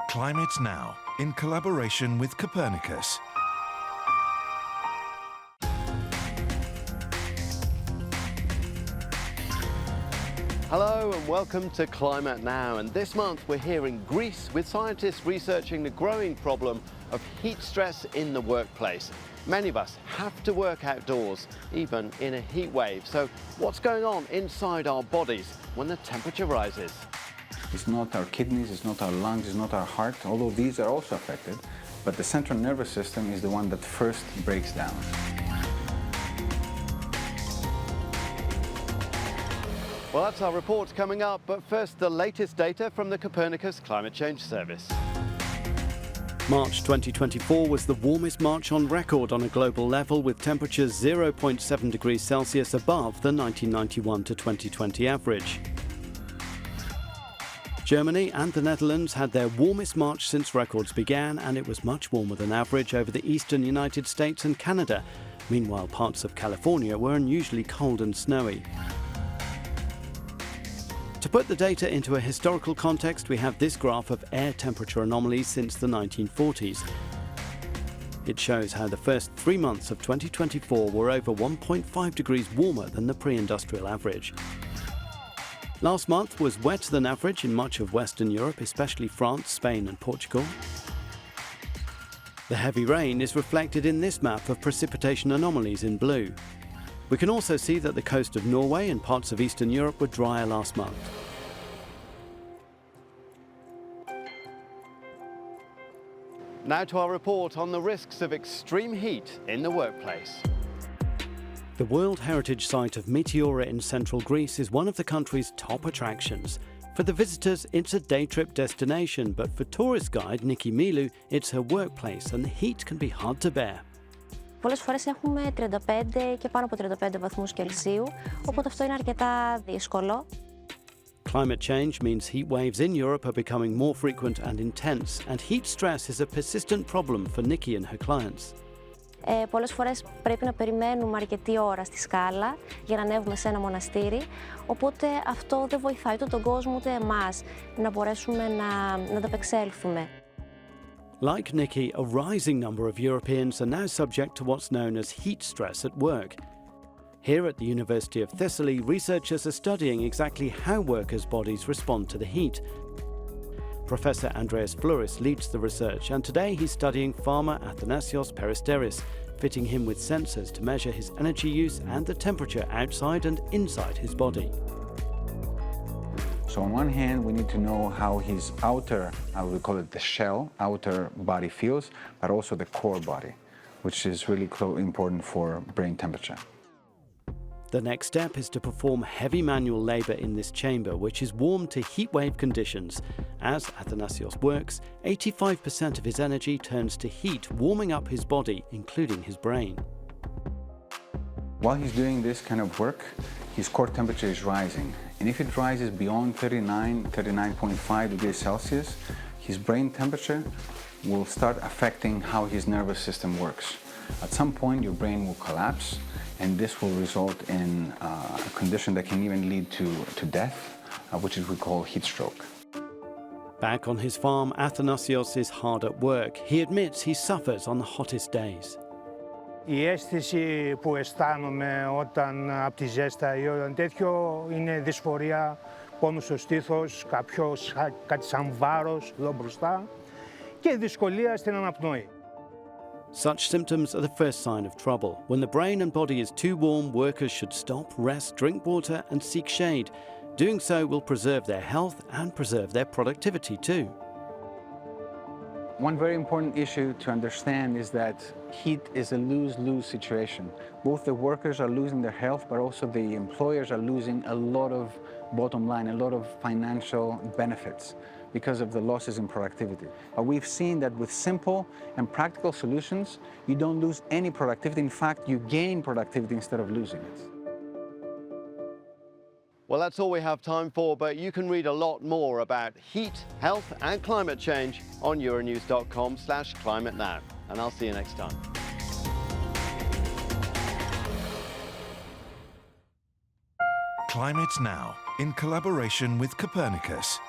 Climate Now, in collaboration with Copernicus. Hello and welcome to Climate Now, and this month we're here in Greece with scientists researching the growing problem of heat stress in the workplace. Many of us have to work outdoors, even in a heat wave. So what's going on inside our bodies when the temperature rises? It's not our kidneys, it's not our lungs, it's not our heart, although these are also affected, but the central nervous system is the one that first breaks down. Well, that's our report coming up, but first the latest data from the Copernicus Climate Change Service. March 2024 was the warmest March on record on a global level, with temperatures 0.7 degrees Celsius above the 1991 to 2020 average. Germany and the Netherlands had their warmest March since records began, and it was much warmer than average over the eastern United States and Canada. Meanwhile, parts of California were unusually cold and snowy. To put the data into a historical context, we have this graph of air temperature anomalies since the 1940s. It shows how the first 3 months of 2024 were over 1.5 degrees warmer than the pre-industrial average. Last month was wetter than average in much of Western Europe, especially France, Spain and Portugal. The heavy rain is reflected in this map of precipitation anomalies in blue. We can also see that the coast of Norway and parts of Eastern Europe were drier last month. Now to our report on the risks of extreme heat in the workplace. The World Heritage Site of Meteora in central Greece is one of the country's top attractions. For the visitors, it's a day trip destination, but for tourist guide Nikki Milou, it's her workplace and the heat can be hard to bear. Πολλές φορές έχουμε 35 και πάνω από 35 βαθμούς Κελσίου, οπότε αυτό είναι αρκετά δύσκολο. Climate change means heat waves in Europe are becoming more frequent and intense, and heat stress is a persistent problem for Nikki and her clients. Πολλές φορές πρέπει να περιμένουμε αρκετή ώρα στη σκάλα για να ανέβουμε σε ένα μοναστήρι, οπότε αυτό δεν βοηθάει ούτε τον κόσμο ούτε εμάς να μπορέσουμε να ανταπεξέλθουμε. Like Nikki, a rising number of Europeans are now subject to what's known as heat stress at work. Here at the University of Thessaly, researchers are studying exactly how workers' bodies respond to the heat. Professor Andreas Fleuris leads the research, and today he's studying farmer Athanasios Peristeris, fitting him with sensors to measure his energy use and the temperature outside and inside his body. So on one hand, we need to know how his outer, we call it the shell, outer body feels, but also the core body, which is really important for brain temperature. The next step is to perform heavy manual labour in this chamber, which is warmed to heatwave conditions. As Athanasios works, 85% of his energy turns to heat, warming up his body, including his brain. While he's doing this kind of work, his core temperature is rising. And if it rises beyond 39.5 degrees Celsius, his brain temperature will start affecting how his nervous system works. At some point, your brain will collapse, and this will result in a condition that can even lead to death, which we call heat stroke. Back on his farm, Athanasios is hard at work. He admits he suffers on the hottest days. Η αίσθηση που αισθάνομαι όταν από τη ζέστα ή όταν τέτοιο είναι δυσφορία, πόνο στο στήθος, κάτι σαν βάρος εδώ μπροστά και δυσκολία στην αναπνοή. Such symptoms are the first sign of trouble. When the brain and body is too warm, workers should stop, rest, drink water and seek shade. Doing so will preserve their health and preserve their productivity too. One very important issue to understand is that heat is a lose-lose situation. Both the workers are losing their health, but also the employers are losing a lot of bottom line, a lot of financial benefits because of the losses in productivity. But we've seen that with simple and practical solutions, you don't lose any productivity. In fact, you gain productivity instead of losing it. Well, that's all we have time for, but you can read a lot more about heat, health and climate change on euronews.com/climatenow. And I'll see you next time. Climate Now, in collaboration with Copernicus.